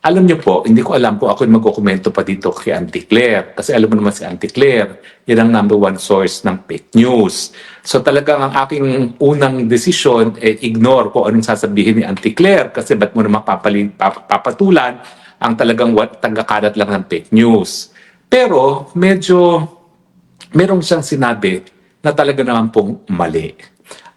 Alam niyo po, hindi ko alam kung ako yung magkukomento pa dito kay Auntie Claire. Kasi alam mo naman si Auntie Claire, yan ang number one source ng fake news. So talagang ang aking unang desisyon, ignore kung anong sasabihin ni Auntie Claire. Kasi ba't mo naman papatulan ang talagang tagakalat lang ng fake news. Pero medyo merong siyang sinabi na talaga naman pong mali.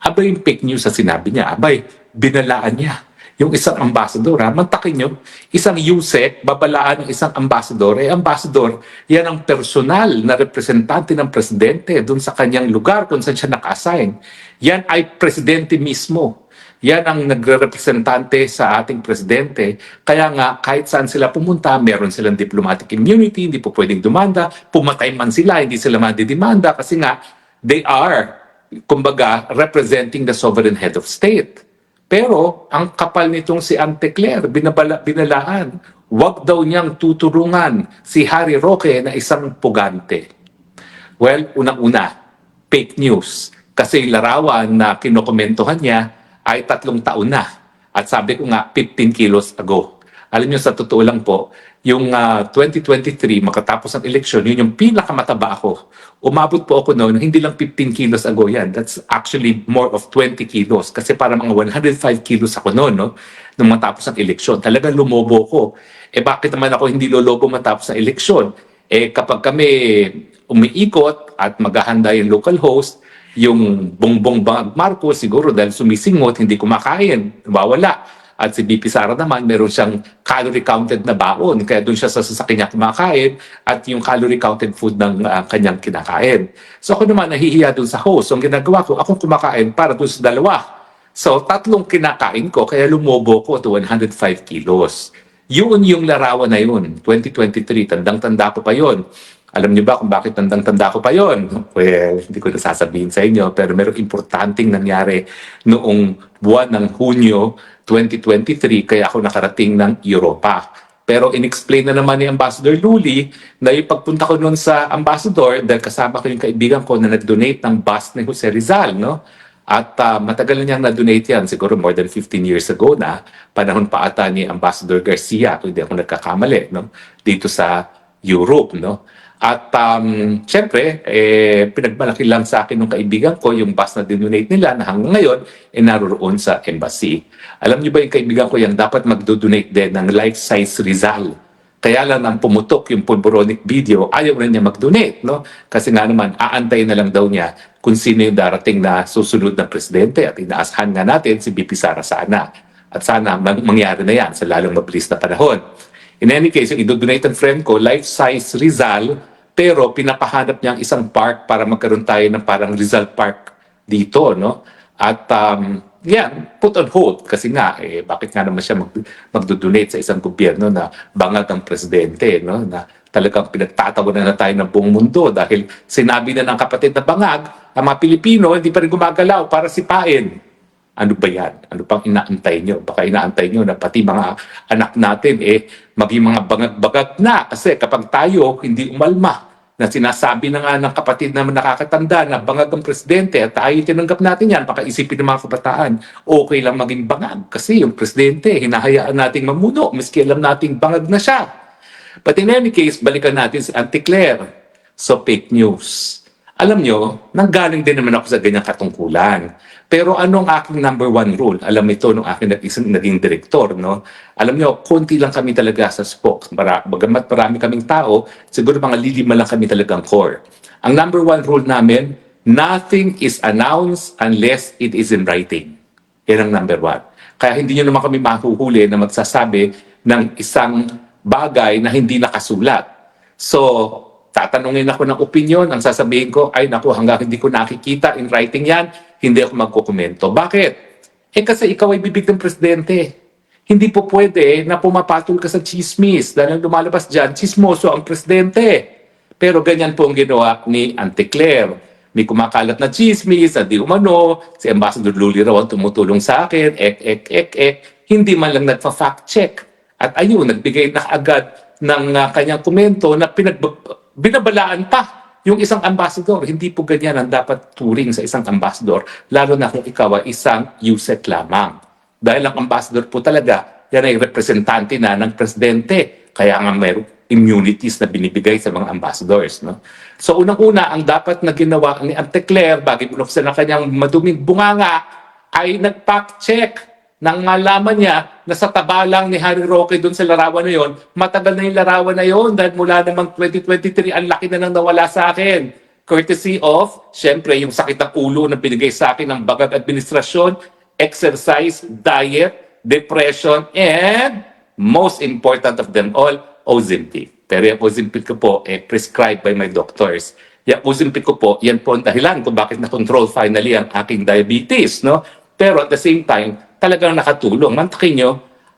Abay yung fake news sa sinabi niya, abay, binalaan niya yung isang ambasador. Mantakin nyo, isang USEC, babalaan ng isang ambasador. Ambasador, yan ang personal na representante ng presidente doon sa kanyang lugar kung saan siya naka-assign. Yan ay presidente mismo. Yan ang nagre-representante sa ating presidente. Kaya nga, kahit saan sila pumunta, meron silang diplomatic immunity, hindi po pwedeng dumanda. Pumatay man sila, hindi sila madidemanda kasi nga, they are, kumbaga, representing the sovereign head of state. Pero ang kapal nitong si Auntie Claire, binalaan, wag daw niyang tuturungan si Harry Roque na isang pugante. Well, unang-una, fake news. Kasi larawan na kinokomentohan niya ay 3 taon na. At sabi ko nga, 15 kilos ago. Alam niyo, sa totoo lang po, yung 2023, makatapos ng eleksyon, yun yung pinakamataba ako. Umabot po ako noon, hindi lang 15 kilos ago yan. That's actually more of 20 kilos. Kasi para mga 105 kilos ako noon, no? Nung matapos ng eleksyon. Talagang lumobo ko. Bakit naman ako hindi lolobo matapos ng eleksyon? Kapag kami umiikot at maghahanda yung local host, yung Bongbong Marcos siguro dahil sumisingot, hindi kumakain, nawawala. At si BP Sara naman, meron siyang calorie-counted na baon. Kaya doon siya sa sasakyan niya kumakain at yung calorie-counted food ng kanyang kinakain. So ako naman, nahihiya doon sa host. So ang ginagawa ko, akong kumakain para doon sa dalawa. So 3 kinakain ko, kaya lumobo ko to 105 kilos. Yun yung larawan na yun, 2023, tandang-tanda ko pa yun. Alam niyo ba kung bakit tandang-tanda ko pa yon? Well, hindi ko nasasabihin sa inyo, pero merong importanteng nangyari noong buwan ng Hunyo 2023, kaya ako nakarating ng Europa. Pero in-explain na naman ni Ambassador Luli na yung pagpunta ko noon sa Ambassador, dahil kasama ko yung kaibigan ko na nag-donate ng bus ni Jose Rizal, no? At matagal na niyang na-donate yan, siguro more than 15 years ago na, panahon pa ata ni Ambassador Garcia, kung hindi ako nagkakamali, no? Dito sa Europe, no? At syempre, pinagmalaki lang sa akin ng kaibigan ko yung bus na dinonate nila na hanggang ngayon naroon sa embassy. Alam niyo ba yung kaibigan ko yung dapat magdo-donate din ng life-size Rizal? Kaya lang nang pumutok yung pulboronic video, ayaw na niya mag-donate, no? Kasi nga naman, aantayin na lang daw niya kung sino yung darating na susunod na presidente at inaasahan nga natin si BP Sara sana. At sana mangyari na yan sa lalong mabilis na panahon. In any case, yung idodonate ng friend ko, life-size Rizal, pero pinapahanap niya ang isang park para magkaroon tayo ng parang Rizal Park dito, no? At yan, put on hold. Kasi nga, bakit nga naman siya magdodonate sa isang gobyerno na bangag ang presidente, no? Na talagang pinagtatawanan na tayo ng buong mundo dahil sinabi na ng kapatid na bangag, ang mga Pilipino hindi pa rin gumagalaw para sipain. Ano ba yan? Ano pang inaantay nyo? Baka inaantay nyo na pati mga anak natin maging mga bangag-bagag na. Kasi kapag tayo hindi umalma na sinasabi na nga ng kapatid na nakakatanda na bangag ang presidente at tayo tinanggap natin yan, baka isipin ng mga kabataan, okay lang maging bangag. Kasi yung presidente, hinahayaan nating mamuno, miski alam nating bangag na siya. But in any case, balikan natin si Auntie Claire. So, fake news. Alam nyo, nanggaling din naman ako sa ganyang katungkulan. Pero anong aking number one rule? Alam ito nung aking naging direktor, no? Alam nyo, konti lang kami talaga sa spokes. Bagamat marami kaming tao, siguro mga 5 lang kami talagang core. Ang number one rule namin, nothing is announced unless it is in writing. Yan ang number one. Kaya hindi nyo naman kami mahuhuli na magsasabi ng isang bagay na hindi nakasulat. So, tatanungin ako ng opinion, ang sasabihin ko, ay naku, hanggang hindi ko nakikita in writing yan, hindi ako magkukomento. Bakit? Kasi ikaw ay bibig ng presidente. Hindi po pwede na pumapatol ka sa chismis dahil ang lumalabas dyan, chismoso ang presidente. Pero ganyan po ang ginawa ni Auntie Claire. May kumakalat na chismis, di umano, si Ambassador Luli raw ang tumutulong sa akin, hindi man lang nagpa-fact check. At ayun, nagbigay na agad ng kanyang komento na binabalaan pa yung isang ambassador. Hindi po ganyan ang dapat turing sa isang ambassador, lalo na kung ikaw ay isang USEC lamang. Dahil ang ambassador po talaga yan ay representante na ng presidente. Kaya nga mayroong immunities na binibigay sa mga ambassadors. No? So unang-una, ang dapat na ginawa ni Ante Claire, bago binuksan na kanyang maduming bunganga, ay nag-fact check nang malaman niya na sa taba lang ni Harry Roque doon sa larawan na yon, matagal na yung larawan na yon dahil mula namang 2023, ang laki na nang nawala sa akin. Courtesy of, syempre, yung sakit ng ulo na binigay sa akin ng bagag administrasyon, exercise, diet, depression, and most important of them all, Ozempic. Pero yung Ozempic ko po, prescribed by my doctors. Yung Ozempic ko po, yan po ang dahilan kung bakit na-control finally ang aking diabetes. No? Pero at the same time, talagang nakatulong. Mantakin nyo,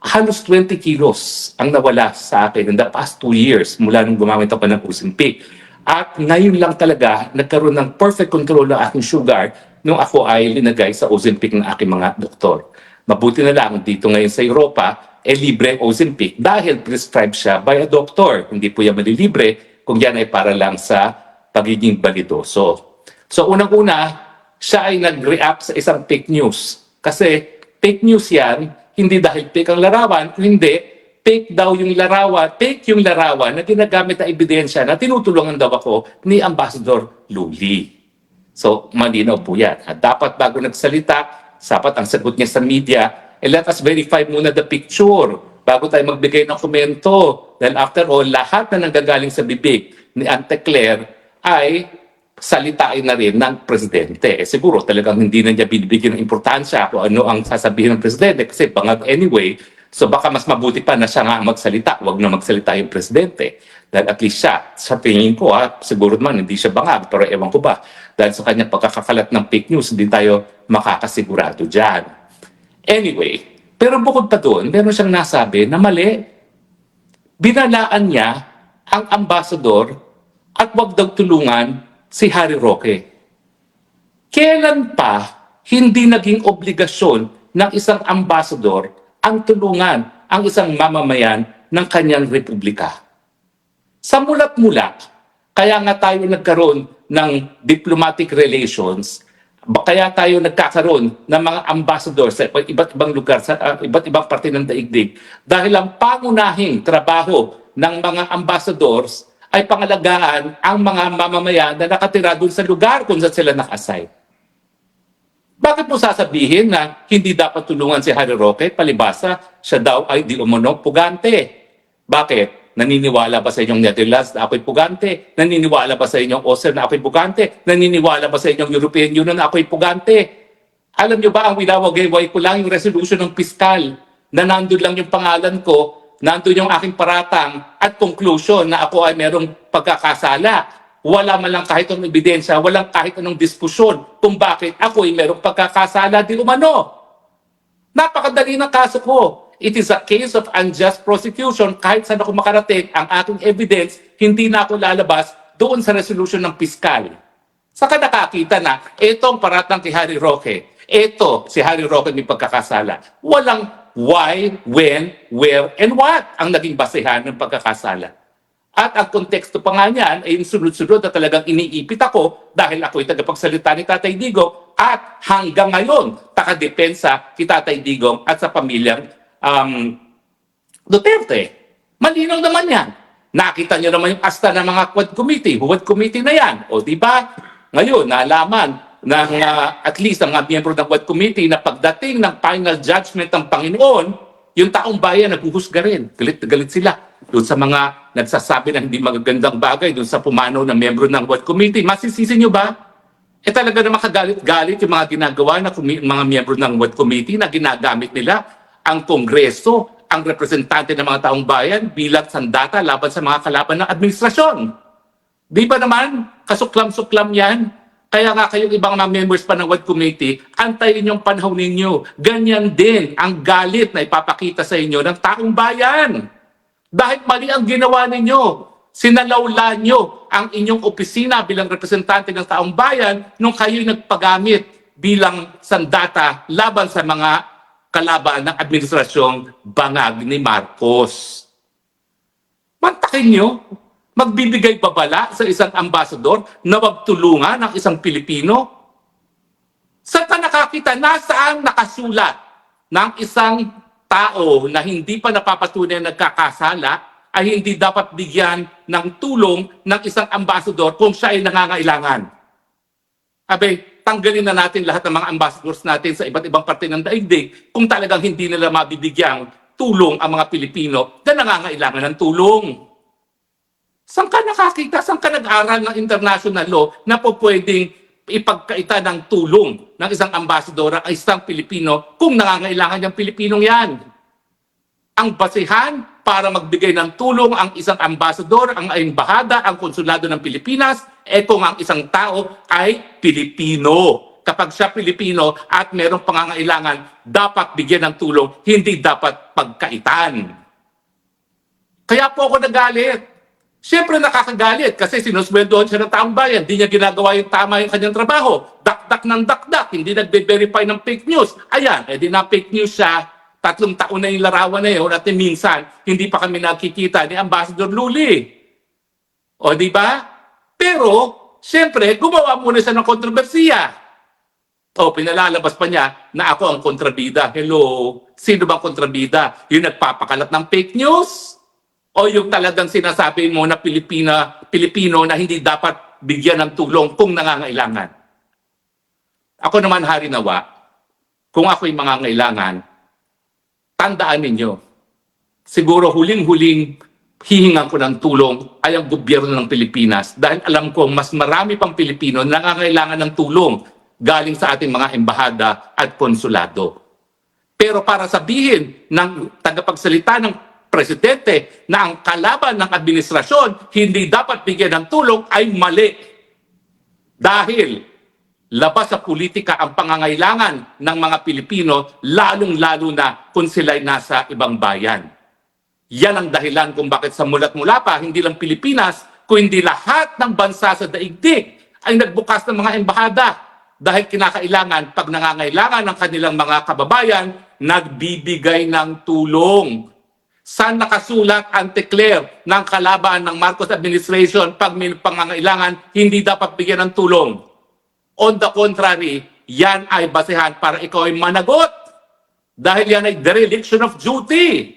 halos 20 kilos ang nawala sa akin in the past 2 years mula nung gumamit ako ng Ozempic. At ngayon lang talaga, nagkaroon ng perfect control ng aking sugar nung ako ay linagay sa Ozempic ng aking mga doktor. Mabuti na lang dito ngayon sa Europa, libre ang Ozempic dahil prescribed siya by a doctor. Hindi po yan malilibre kung yan ay para lang sa pagiging balidoso. So unang-una, siya ay nag-react sa isang fake news. Kasi fake news yan, hindi dahil fake ang larawan, hindi, fake daw yung larawan, fake yung larawan na ginagamit na ebidensya na tinutulungan daw ako ni Ambassador Luli. So, malinaw po yan. At dapat bago nagsalita, sapat ang sagot niya sa media, let us verify muna the picture bago tayo magbigay ng komento. Dahil after all, lahat na nanggagaling sa bibig ni Ante Claire ay salitain na rin ng presidente. Siguro talagang hindi na niya binibigyan ng importansya kung ano ang sasabihin ng presidente kasi bangag anyway. So baka mas mabuti pa na siya nga ang magsalita, wag na magsalita yung presidente. Dahil at least siya, sa tingin ko, siguro naman hindi siya bangag, pero ewan ko ba, dahil sa kanyang pagkakakalat ng fake news, hindi tayo makakasigurado dyan. Anyway, pero bukod pa doon, meron siyang nasabi na mali. Binalaan niya ang ambassador at wag daw tulungan si Harry Roque. Kailan pa hindi naging obligasyon ng isang ambassador ang tulungan ang isang mamamayan ng kanyang republika? Sa mulat-mulat, kaya nga tayo nagkaroon ng diplomatic relations, kaya tayo nagkakaroon ng mga ambassador sa iba't ibang lugar, sa iba't ibang parte ng daigdig. Dahil ang pangunahing trabaho ng mga ambassadors ay pangalagaan ang mga mamamayan na nakatira doon sa lugar kung saan sila naka-assign. Bakit mo sasabihin na hindi dapat tulungan si Harry Roque? Palibasa, siya daw ay di umano pugante. Bakit? Naniniwala ba sa inyong Netherlands na ako'y pugante? Naniniwala ba sa inyong Austria na ako'y pugante? Naniniwala ba sa inyong European Union na ako'y pugante? Alam nyo ba, ang winawagay-way ko lang yung resolution ng piskal na nandun lang yung pangalan ko, nandun yung aking paratang at conclusion na ako ay merong pagkakasala. Wala man lang kahit anong ebidensya, walang kahit anong diskusyon kung bakit ako ay merong pagkakasala di umano. Napakadali ng kaso ko. It is a case of unjust prosecution. Kahit saan ako makarating, ang aking evidence, hindi na ako lalabas doon sa resolution ng piskal. Saka nakakita na, itong paratang kay Harry Roque, ito si Harry Roque may pagkakasala. Walang why, when, where, and what ang naging basehan ng pagkakasala. At ang konteksto pa nga niyan ay yung sunod-sunod na talagang iniipit ako dahil ako'y tagapagsalita ni Tatay Digong at hanggang ngayon takadepensa kay Tatay Digong at sa pamilyang Duterte. Malinaw naman yan. Nakita niyo naman yung asta ng mga Quad Committee. Quad Committee na yan. O di ba? Ngayon, nalaman ng at least ang mga miyembro ng Quad Committee na pagdating ng final judgment ng Panginoon, yung taong bayan naghuhusga rin. Galit na galit sila doon sa mga nagsasabi na hindi magagandang bagay doon sa pumanaw ng miyembro ng Quad Committee. Masisisi nyo ba? Talaga naman kagalit-galit yung mga ginagawa ng mga miyembro ng Quad Committee na ginagamit nila ang Kongreso, ang representante ng mga taong bayan bilang sandata laban sa mga kalaban ng administrasyon. Di ba naman? Kasuklam-suklam yan. Kaya nga kayong ibang mga members pa ng Quad Committee, antayin yung panahon ninyo. Ganyan din ang galit na ipapakita sa inyo ng taong bayan. Dahil mali ang ginawa ninyo. Sinalawla nyo ang inyong opisina bilang representante ng taong bayan nung kayo'y nagpagamit bilang sandata laban sa mga kalaban ng administrasyong bangag ni Marcos. Mantakin nyo, magbibigay babala sa isang ambasador na magtulungan ng isang Pilipino? Saan ka nakakita? Nasaan nakasulat ng isang tao na hindi pa napapatunay na nagkakasala ay hindi dapat bigyan ng tulong ng isang ambasador kung siya ay nangangailangan. Abe, tanggalin na natin lahat ng mga ambassadors natin sa iba't ibang parte ng daigdig kung talagang hindi nila mabibigyang tulong ang mga Pilipino na nangangailangan ng tulong. Saan ka nakakita? Saan ka nag-aral ng international law na po pwedeng ipagkaita ng tulong ng isang ambasador ang isang Pilipino kung nangangailangan niyang Pilipinong yan? Ang basihan para magbigay ng tulong ang isang ambasador, ang embahada, ang konsulado ng Pilipinas, kung ang isang tao ay Pilipino. Kapag siya Pilipino at merong pangangailangan, dapat bigyan ng tulong, hindi dapat pagkaitan. Kaya po ako nagalit. Siyempre nakakagalit kasi sinusweldohan siya ng taong bayan. Hindi niya ginagawa yung tama yung kanyang trabaho. Dakdak ng dakdak, hindi nagbe-verify ng fake news. Ayan, edi na fake news siya. 3 taon na yung larawan na yun at minsan hindi pa kami nakikita ni Ambassador Luli. O di ba? Pero, siyempre, gumawa muna siya ng kontrobersiya. O, pinalalabas pa niya na ako ang kontrabida. Hello, sino bang kontrabida? Yung nagpapakalat ng fake news? O yung talagang sinasabi mo na Pilipino na hindi dapat bigyan ng tulong kung nangangailangan? Ako naman, hari nawa, kung ako'y mangangailangan, tandaan ninyo, siguro huling-huling hihingan ko ng tulong ay ang gobyerno ng Pilipinas dahil alam ko mas marami pang Pilipino na nangangailangan ng tulong galing sa ating mga embahada at konsulado. Pero para sabihin ng tagapagsalita ng presidente na ang kalaban ng administrasyon hindi dapat bigyan ng tulong ay mali. Dahil labas sa politika ang pangangailangan ng mga Pilipino, lalong-lalo na kung sila'y nasa ibang bayan. Yan ang dahilan kung bakit sa mulat-mula pa, hindi lang Pilipinas, kundi lahat ng bansa sa daigdig ay nagbukas ng mga embahada. Dahil kinakailangan, pag nangangailangan ng kanilang mga kababayan, nagbibigay ng tulong. Saan nakasulat ang declare ng kalaban ng Marcos administration pag may pangangailangan, hindi dapat bigyan ng tulong? On the contrary, yan ay basehan para ikaw ay managot. Dahil yan ay dereliction of duty.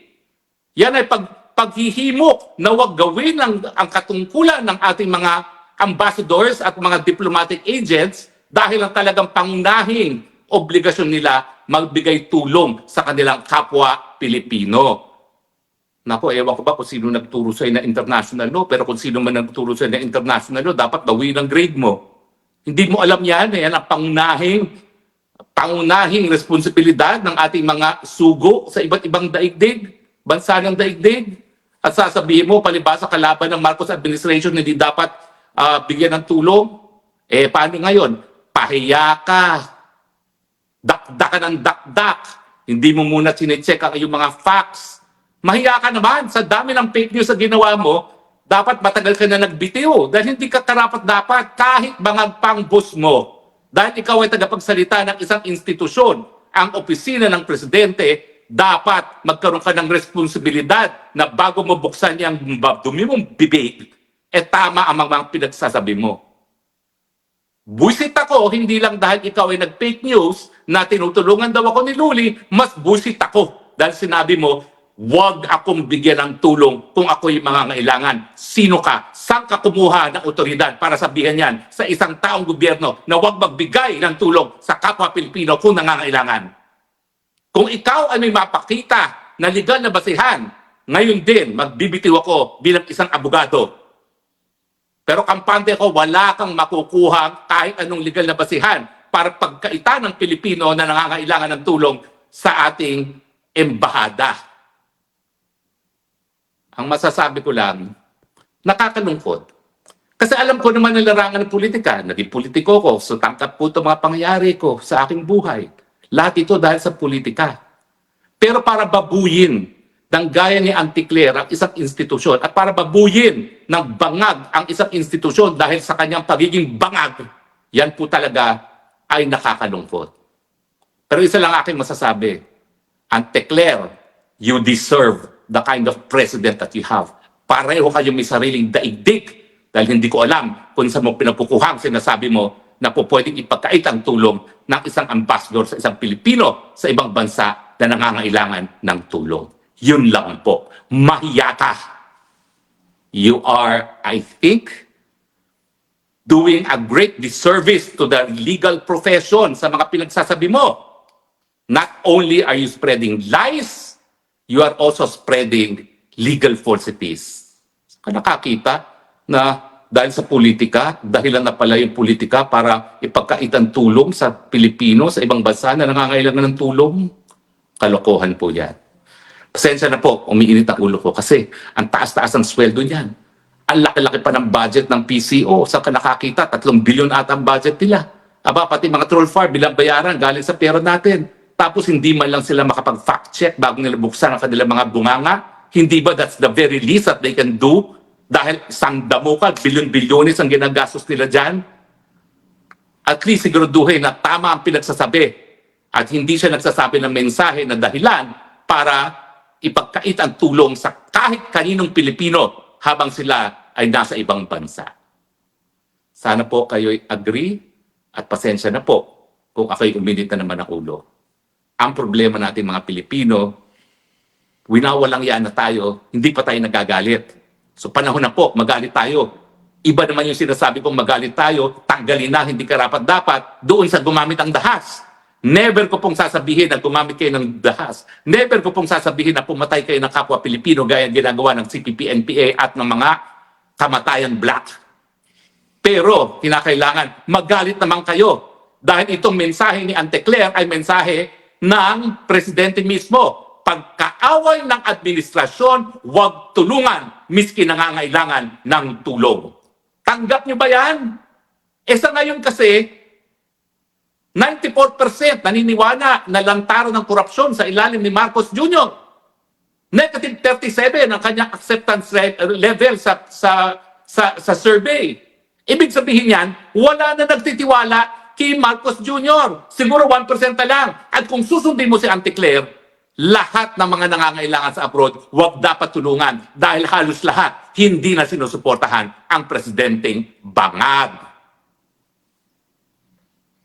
Yan ay paghihimok na huwag gawin ang katungkulan ng ating mga ambassadors at mga diplomatic agents dahil ang talagang pangunahing obligasyon nila magbigay tulong sa kanilang kapwa Pilipino. Nako, ewan ko ba kung sino nagturo sa'yo na international law, pero kung sino man nagturo sa'yo na international law, dapat gawin ang grade mo. Hindi mo alam yan, yan ang pangunahing responsibilidad ng ating mga sugo sa iba't ibang daigdig, bansa ng daigdig. At sasabihin mo, palibasa kalaban ng Marcos administration, hindi dapat bigyan ng tulong. Paano ngayon? Pahiya ka. Dakdak ka ng dakdak. Hindi mo muna sinecheck ang iyong mga facts. Mahiya ka naman sa dami ng fake news sa ginawa mo, dapat matagal ka na nagbitiw dahil hindi ka karapat-dapat kahit bangag pang boss mo. Dahil ikaw ay tagapagsalita ng isang institusyon, ang opisina ng presidente, dapat magkaroon ka ng responsibilidad na bago mo buksan yung dumi mong bibig, tama ang mga pinagsasabi mo. Busit ako, hindi lang dahil ikaw ay nag-fake news na tinutulungan daw ako ni Luli, mas busit ako dahil sinabi mo, huwag akong bigyan ng tulong kung ako'y mangangailangan. Sino ka? Saan ka kumuha ng otoridad para sabihan yan sa isang taong gobyerno na huwag magbigay ng tulong sa kapwa Pilipino kung nangangailangan? Kung ikaw ay may mapakita na legal na basihan, ngayon din magbibitiw ako bilang isang abogado. Pero kampante ko, wala kang makukuha kahit anong legal na basihan para pagkaita ng Pilipino na nangangailangan ng tulong sa ating embahada. Ang masasabi ko lang, nakakalungkot. Kasi alam ko naman ang larangan ng politika. Naging politiko ko, so tangkap po ito mga pangyayari ko sa aking buhay. Lahat ito dahil sa politika. Pero para babuyin ng gaya ni Auntie Claire ang isang institusyon at para babuyin ng bangag ang isang institusyon dahil sa kanyang pagiging bangag, yan po talaga ay nakakalungkot. Pero isa lang aking masasabi, Auntie Claire, you deserve the kind of president that you have. Pareho kayo may sariling daigdig dahil hindi ko alam kung saan mo pinapukuhang sinasabi mo na po pwedeng ipagkait ang tulong ng isang ambassador sa isang Pilipino sa ibang bansa na nangangailangan ng tulong. Yun lang po. Mahiya ka. You are, I think, doing a great disservice to the legal profession sa mga pinagsasabi mo. Not only are you spreading lies, you are also spreading legal falsities. Nakakita na dahil sa politika, dahilan na pala yung politika para ipagkaitan tulong sa Pilipino, sa ibang bansa na nangangailangan ng tulong. Kalokohan po yan. Pasensya na po, umiinit ang ulo ko kasi ang taas-taas ng sweldo niyan. Ang laki-laki pa ng budget ng PCO. Sa nakakita, 3 bilyon ata ang budget nila. Aba, pati mga troll farm, bilang bayaran, galing sa pera natin. Tapos hindi man lang sila makapag-fact check bago nila buksan ang kanilang mga bunganga. Hindi ba that's the very least that they can do? Dahil isang damukan, bilyon-bilyonis ang ginagastos nila dyan. At least siguraduhin na tama ang pinagsasabi. At hindi siya nagsasabi ng mensahe na dahilan para ipagkait ang tulong sa kahit kaninong Pilipino habang sila ay nasa ibang bansa. Sana po kayo'y agree at pasensya na po kung ako'y uminit na naman ang ulo. Ang problema natin mga Pilipino, winawalang yan na tayo, hindi pa tayo nagagalit. So panahon na po, magalit tayo. Iba naman yung sinasabi kong magalit tayo, tanggalin na, hindi karapat-dapat, doon sa gumamit ang dahas. Never ko pong sasabihin na gumamit kayo ng dahas. Never ko pong sasabihin na pumatay kayo ng kapwa Pilipino gaya ginagawa ng CPP-NPA at ng mga kamatayan black. Pero, kinakailangan, magalit naman kayo. Dahil itong mensahe ni Ante Claire ay mensahe ng presidente mismo. Pagkaaway ng administrasyon, huwag tulungan, miski nangangailangan ng tulong. Tanggap niyo ba yan? Sa ngayon kasi, 94% naniniwala na lantaran ng korupsyon sa ilalim ni Marcos Jr. Negative 37 ang kanyang acceptance level sa survey. Ibig sabihin yan, wala na nagtitiwala kay Marcos Jr. Siguro 1% na lang. At kung susundin mo si Ante Claire, lahat ng mga nangangailangan sa abroad, huwag dapat tulungan dahil halos lahat hindi na sinusuportahan ang presidenteng bangag.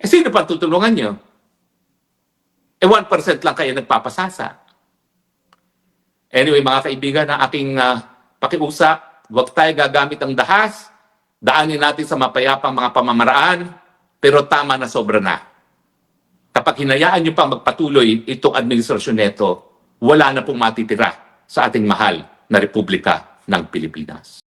Sino pa tutulungan nyo? 1% lang kayo nagpapasasa. Anyway, mga kaibigan, ang aking pakiusap, huwag tayo gagamit ng dahas, daanin natin sa mapayapang mga pamamaraan, pero tama na, sobra na. Kapag hinayaan nyo pa magpatuloy itong administrasyon neto, wala na pong matitira sa ating mahal na Republika ng Pilipinas.